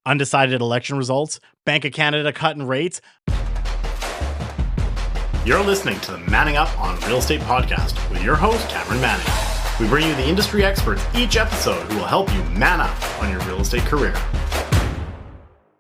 undecided election results, Bank of Canada cutting rates. You're listening to the Manning Up on Real Estate podcast with your host, Cameron Manning. We bring you the industry experts each episode who will help you man up on your real estate career.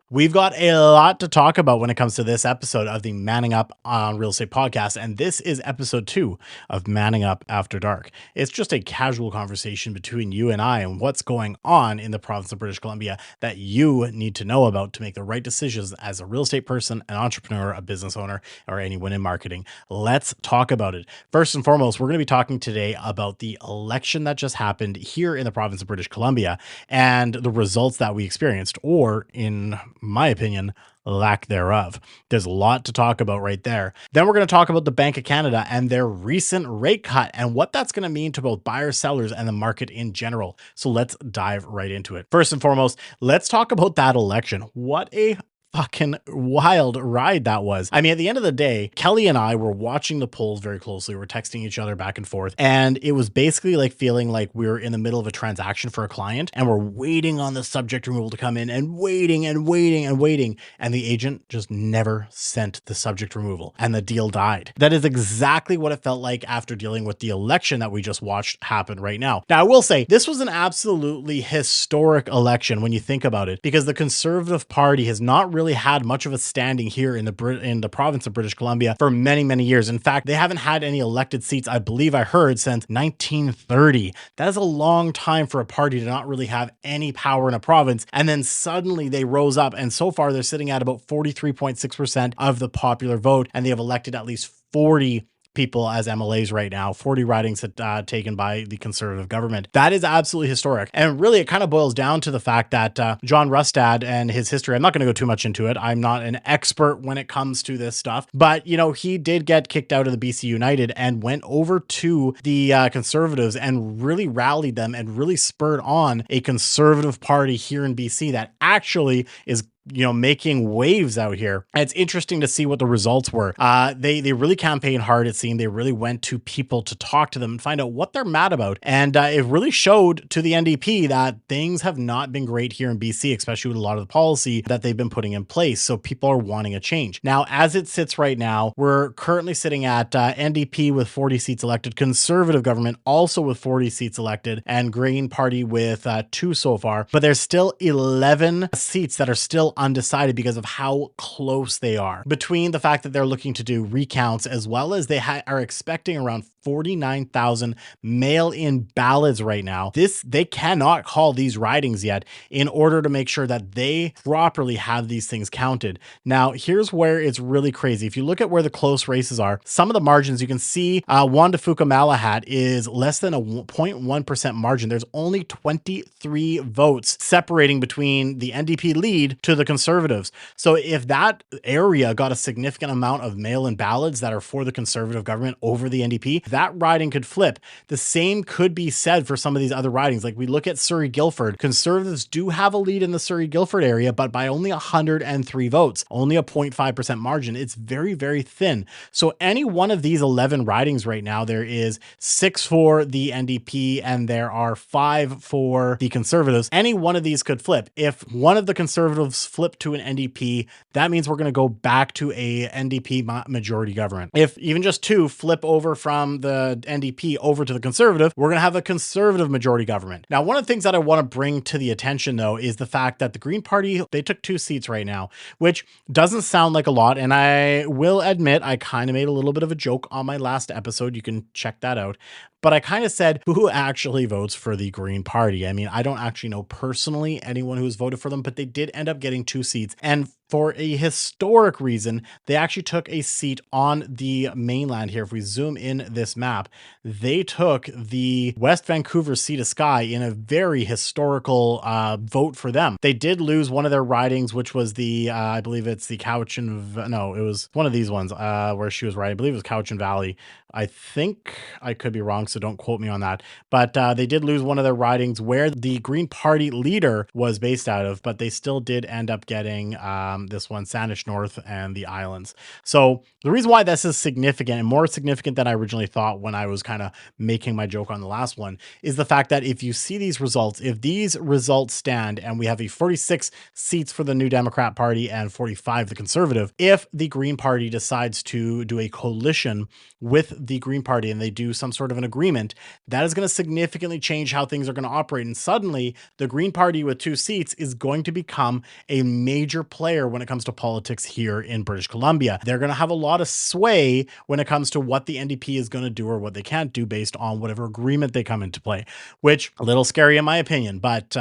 We've got a lot to talk about when it comes to this episode of the Manning Up on Real Estate podcast, and this is episode 2 of Manning Up After Dark. It's just a casual conversation between you and I and what's going on in the province of British Columbia that you need to know about to make the right decisions as a real estate person, an entrepreneur, a business owner, or anyone in marketing. Let's talk about it. First and foremost, we're going to be talking today about the election that just happened here in the province of British Columbia and the results that we experienced, or in my opinion, lack thereof. There's a lot to talk about right there. Then we're going to talk about the Bank of Canada and their recent rate cut and what that's going to mean to both buyers, sellers, and the market in general. So let's dive right into it. First and foremost, let's talk about that election. What a fucking wild ride that was. I mean, at the end of the day, Kelly and I were watching the polls very closely. We're texting each other back and forth. And it was basically like feeling like we were in the middle of a transaction for a client and we're waiting on the subject removal to come in and waiting and waiting and waiting. And the agent just never sent the subject removal and the deal died. That is exactly what it felt like after dealing with the election that we just watched happen right now. Now, I will say this was an absolutely historic election when you think about it, because the Conservative Party has not really had much of a standing here in the province of British Columbia for many years. In fact, they haven't had any elected seats, I believe I heard, since 1930. That is a long time for a party to not really have any power in a province. And then suddenly they rose up, and so far they're sitting at about 43.6% of the popular vote, and they have elected at least 40 people as MLAs right now, 40 ridings taken by the Conservative government. That is absolutely historic. And really, it kind of boils down to the fact that John Rustad and his history, I'm not going to go too much into it. I'm not an expert when it comes to this stuff, but you know, he did get kicked out of the BC United and went over to the Conservatives and really rallied them and really spurred on a Conservative party here in BC that actually is making waves out here. And it's interesting to see what the results were. They really campaigned hard, it seemed. They really went to people to talk to them and find out what they're mad about. And it really showed to the NDP that things have not been great here in BC, especially with a lot of the policy that they've been putting in place. So people are wanting a change. Now, as it sits right now, we're currently sitting at NDP with 40 seats elected, Conservative government also with 40 seats elected, and Green Party with 2 so far. But there's still 11 seats that are still undecided because of how close they are, between the fact that they're looking to do recounts, as well as they are expecting around 49,000 mail-in ballots right now. They cannot call these ridings yet in order to make sure that they properly have these things counted. Now, here's where it's really crazy. If you look at where the close races are, some of the margins, you can see Wanda Fuka-Malahat is less than a 0.1% margin. There's only 23 votes separating between the NDP lead to the Conservatives. So if that area got a significant amount of mail-in ballots that are for the Conservative government over the NDP, that riding could flip. The same could be said for some of these other ridings. Like we look at Surrey-Guildford, Conservatives do have a lead in the Surrey-Guildford area, but by only 103 votes, only a 0.5% margin. It's very thin. So any one of these 11 ridings right now, there is 6 for the NDP and there are 5 for the Conservatives. Any one of these could flip. If one of the Conservatives flip to an NDP, that means we're going to go back to a NDP majority government. If even just 2 flip over from the NDP over to the Conservative, we're going to have a Conservative majority government. Now, one of the things that I want to bring to the attention, though, is the fact that the Green Party, they took 2 seats right now, which doesn't sound like a lot. And I will admit, I kind of made a little bit of a joke on my last episode. You can check that out. But I kind of said, who actually votes for the Green Party? I mean, I don't actually know personally anyone who's voted for them, but they did end up getting 2 seats. And for a historic reason, they actually took a seat on the mainland here. If we zoom in this map, they took the West Vancouver seat of Skye in a very historical vote for them. They did lose one of their ridings, which was the, I believe it's the no, it was one of these ones where she was riding. I believe it was Cowichan Valley. I think I could be wrong, so don't quote me on that. But they did lose one of their ridings where the Green Party leader was based out of, but they still did end up getting this one, Saanich North and the islands. So the reason why this is significant and more significant than I originally thought when I was kind of making my joke on the last one is the fact that if you see these results, if these results stand and we have a 46 seats for the New Democrat Party and 45 the Conservative, if the Green Party decides to do a coalition with the Green Party and they do some sort of an agreement, that is going to significantly change how things are going to operate. And suddenly the Green Party with 2 seats is going to become a major player when it comes to politics here in British Columbia. They're going to have a lot of sway when it comes to what the NDP is going to do or what they can't do based on whatever agreement they come into play, which a little scary in my opinion, but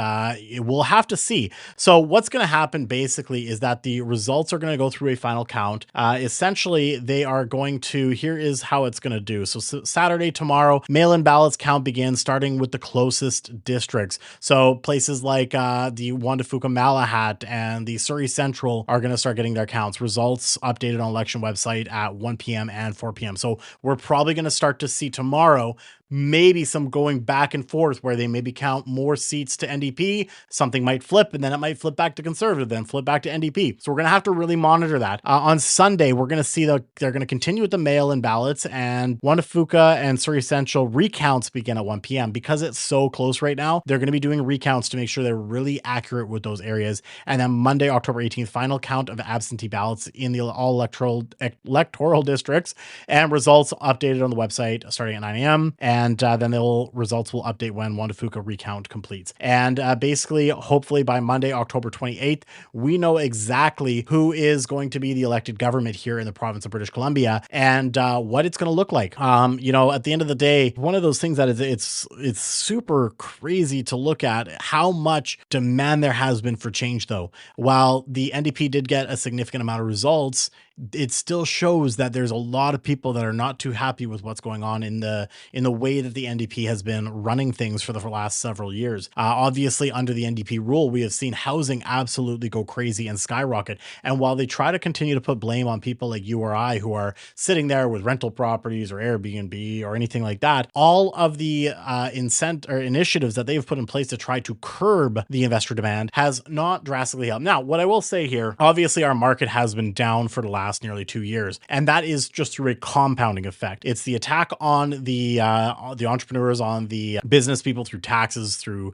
we'll have to see. So what's going to happen basically is that the results are going to go through a final count. Essentially, they are going to, here is how it's going to do. So Saturday, tomorrow, mail-in ballots count begins starting with the closest districts. So places like the Wandafuka Malahat and the Surrey Central are going to start getting their counts. Results updated on election website at 1 p.m. and 4 p.m. So we're probably going to start to see tomorrow maybe some going back and forth where they maybe count more seats to NDP, something might flip, and then it might flip back to Conservative, then flip back to NDP. So we're going to have to really monitor that. On Sunday, we're going to see that they're going to continue with the mail-in ballots, and Wandafuka and Surrey Central recounts begin at 1 p.m. Because it's so close right now, they're going to be doing recounts to make sure they're really accurate with those areas. And then Monday, October 18th, final count of absentee ballots in the all electoral districts, and results updated on the website starting at 9 a.m. And then results will update when Wandafuka recount completes. And basically, hopefully by Monday, October 28th, we know exactly who is going to be the elected government here in the province of British Columbia and what it's going to look like. You know, at the end of the day, one of those things that it's super crazy to look at how much demand there has been for change, though. While the NDP did get a significant amount of results, it still shows that there's a lot of people that are not too happy with what's going on in the way that the NDP has been running things for the last several years. Obviously, under the NDP rule, we have seen housing absolutely go crazy and skyrocket. And while they try to continue to put blame on people like you or I who are sitting there with rental properties or Airbnb or anything like that, all of the initiatives that they've put in place to try to curb the investor demand has not drastically helped. Now, what I will say here, obviously our market has been down for the last nearly 2 years, and that is just through a compounding effect. It's the attack on the entrepreneurs, on the business people through taxes, through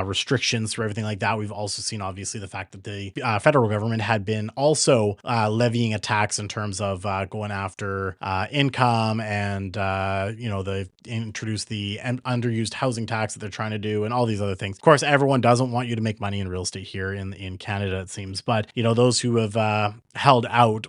restrictions, through everything like that. We've also seen obviously the fact that the federal government had been also levying a tax in terms of going after income, and they've introduced the underused housing tax that they're trying to do, and all these other things. Of course, everyone doesn't want you to make money in real estate here in Canada, it seems, but those who have held out,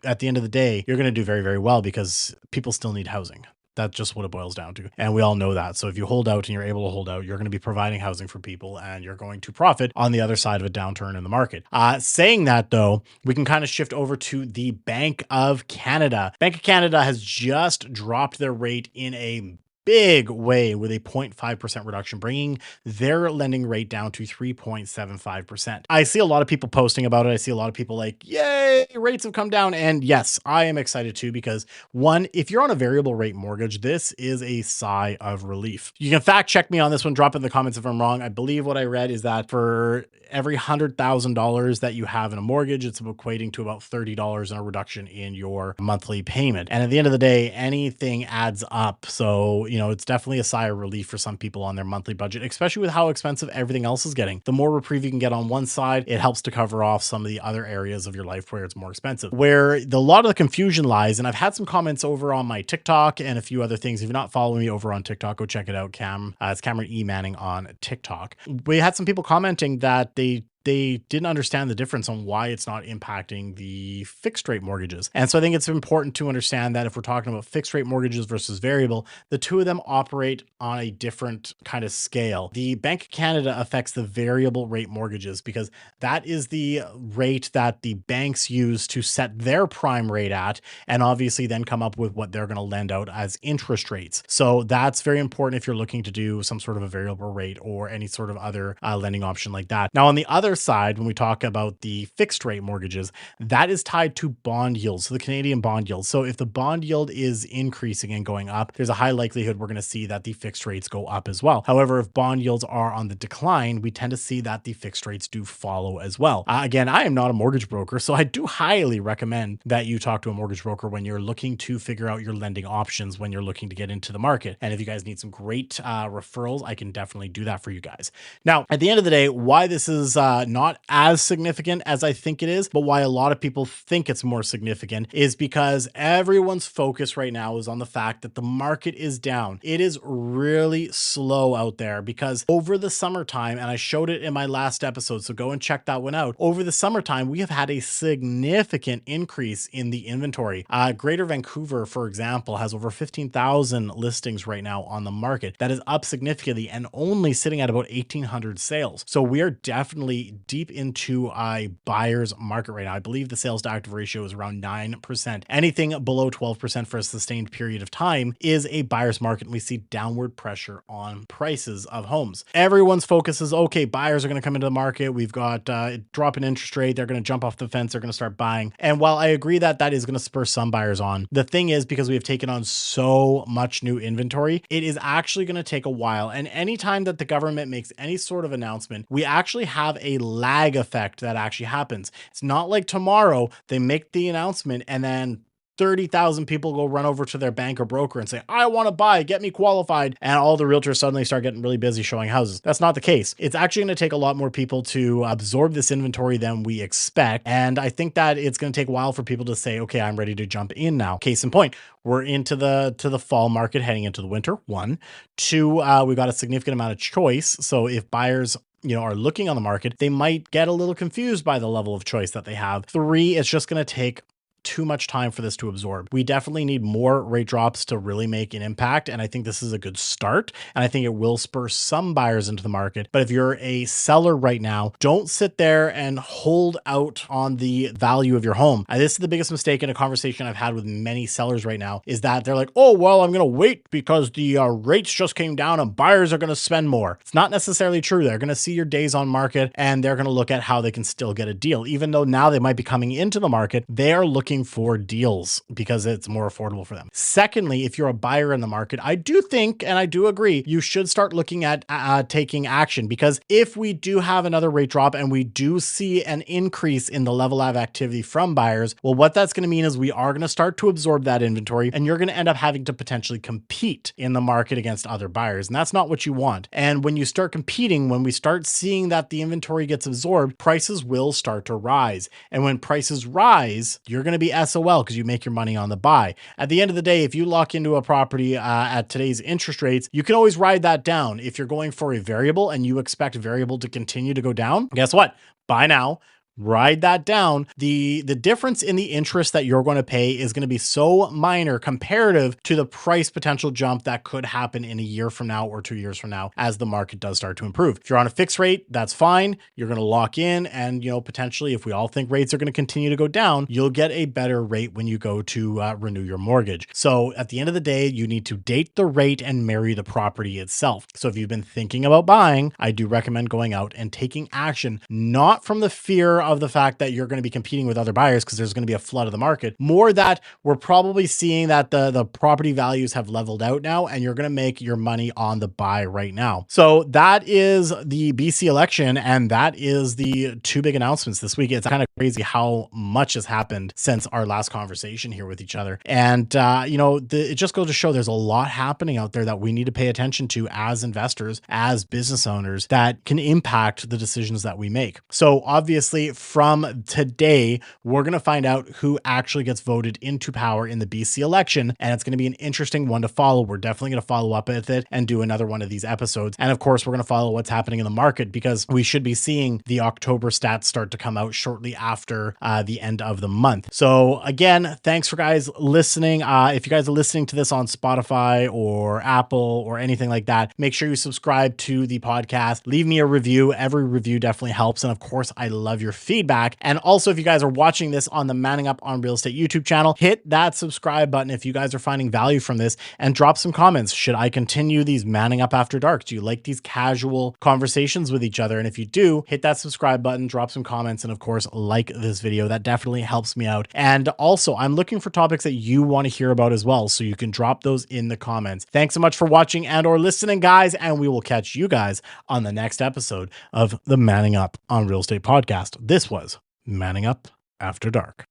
at the end of the day, you're going to do very, very well because people still need housing. That's just what it boils down to. And we all know that. So if you hold out and you're able to hold out, you're going to be providing housing for people and you're going to profit on the other side of a downturn in the market. Saying that, though, we can kind of shift over to the Bank of Canada. Bank of Canada has just dropped their rate in a big way with a 0.5% reduction, bringing their lending rate down to 3.75%. I see a lot of people posting about it. I see a lot of people like, yay, rates have come down. And yes, I am excited too, because one, if you're on a variable rate mortgage, this is a sigh of relief. You can fact check me on this one. Drop in the comments if I'm wrong. I believe what I read is that for every $100,000 that you have in a mortgage, it's equating to about $30 in a reduction in your monthly payment. And at the end of the day, anything adds up. So, it's definitely a sigh of relief for some people on their monthly budget, especially with how expensive everything else is getting. The more reprieve you can get on one side, it helps to cover off some of the other areas of your life where it's more expensive. Where a lot of the confusion lies, and I've had some comments over on my TikTok and a few other things. If you're not following me over on TikTok, go check it out. It's Cameron E. Manning on TikTok. We had some people commenting that they didn't understand the difference on why it's not impacting the fixed rate mortgages. And so I think it's important to understand that if we're talking about fixed rate mortgages versus variable, the two of them operate on a different kind of scale. The Bank of Canada affects the variable rate mortgages because that is the rate that the banks use to set their prime rate at, and obviously then come up with what they're going to lend out as interest rates. So that's very important if you're looking to do some sort of a variable rate or any sort of other lending option like that. Now, on the other other side, when we talk about the fixed rate mortgages, that is tied to bond yields, so the Canadian bond yield. So if the bond yield is increasing and going up, there's a high likelihood we're going to see that the fixed rates go up as well. However, if bond yields are on the decline, we tend to see that the fixed rates do follow as well. Again, I am not a mortgage broker, so I do highly recommend that you talk to a mortgage broker when you're looking to figure out your lending options when you're looking to get into the market. And if you guys need some great referrals, I can definitely do that for you guys. Now, at the end of the day, why this is not as significant as I think it is, but why a lot of people think it's more significant is because everyone's focus right now is on the fact that the market is down. It is really slow out there because over the summertime, and I showed it in my last episode, so go and check that one out. Over the summertime, we have had a significant increase in the inventory. Greater Vancouver, for example, has over 15,000 listings right now on the market. That is up significantly and only sitting at about 1,800 sales. So we are definitely deep into a buyer's market right now. I believe the sales to active ratio is around 9%. Anything below 12% for a sustained period of time is a buyer's market, and we see downward pressure on prices of homes. Everyone's focus is, okay, buyers are going to come into the market. We've got a drop in interest rate. They're going to jump off the fence. They're going to start buying. And while I agree that that is going to spur some buyers on, the thing is, because we have taken on so much new inventory, it is actually going to take a while. And anytime that the government makes any sort of announcement, we actually have a lag effect that actually happens. It's not like tomorrow they make the announcement and then 30,000 people go run over to their bank or broker and say, I want to buy, get me qualified. And all the realtors suddenly start getting really busy showing houses. That's not the case. It's actually going to take a lot more people to absorb this inventory than we expect. And I think that it's going to take a while for people to say, okay, I'm ready to jump in now. Case in point, we're into the fall market, heading into the winter. 1, 2, we've got a significant amount of choice. So if buyers are looking on the market, they might get a little confused by the level of choice that they have. 3, it's just going to take too much time for this to absorb. We definitely need more rate drops to really make an impact. And I think this is a good start. And I think it will spur some buyers into the market. But if you're a seller right now, don't sit there and hold out on the value of your home. This is the biggest mistake in a conversation I've had with many sellers right now, is that they're like, oh, well, I'm going to wait because the rates just came down and buyers are going to spend more. It's not necessarily true. They're going to see your days on market and they're going to look at how they can still get a deal. Even though now they might be coming into the market, they are looking for deals because it's more affordable for them. Secondly, if you're a buyer in the market, I do think, and I do agree, you should start looking at taking action, because if we do have another rate drop and we do see an increase in the level of activity from buyers, well, what that's going to mean is we are going to start to absorb that inventory and you're going to end up having to potentially compete in the market against other buyers. And that's not what you want. And when you start competing, when we start seeing that the inventory gets absorbed, prices will start to rise. And when prices rise, you're going to be SOL because you make your money on the buy. At the end of the day, if you lock into a property at today's interest rates, you can always ride that down. If you're going for a variable and you expect variable to continue to go down, guess what? Buy now. Ride that down. The difference in the interest that you're going to pay is going to be so minor comparative to the price potential jump that could happen in a year from now or 2 years from now as the market does start to improve. If you're on a fixed rate, that's fine. You're going to lock in, and potentially, if we all think rates are going to continue to go down, you'll get a better rate when you go to renew your mortgage. So at the end of the day, you need to date the rate and marry the property itself. So if you've been thinking about buying, I do recommend going out and taking action, not from the fear of the fact that you're going to be competing with other buyers because there's going to be a flood of the market, more that we're probably seeing that the property values have leveled out now and you're going to make your money on the buy right now. So that is the BC election, and that is the 2 big announcements this week. It's kind of crazy how much has happened since our last conversation here with each other. And, it just goes to show there's a lot happening out there that we need to pay attention to as investors, as business owners, that can impact the decisions that we make. So obviously, from today, we're going to find out who actually gets voted into power in the BC election. And it's going to be an interesting one to follow. We're definitely going to follow up with it and do another one of these episodes. And of course, we're going to follow what's happening in the market because we should be seeing the October stats start to come out shortly after the end of the month. So again, thanks for guys listening. If you guys are listening to this on Spotify or Apple or anything like that, make sure you subscribe to the podcast. Leave me a review. Every review definitely helps. And of course, I love your feedback. And also, if you guys are watching this on the Manning Up on Real Estate YouTube channel, hit that subscribe button if you guys are finding value from this, and drop some comments. Should I continue these Manning Up After Dark? Do you like these casual conversations with each other? And if you do, hit that subscribe button, drop some comments, and of course, like this video. That definitely helps me out. And also, I'm looking for topics that you want to hear about as well, so you can drop those in the comments. Thanks so much for watching and or listening, guys, and we will catch you guys on the next episode of the Manning Up on Real Estate podcast. This was Manning Up After Dark.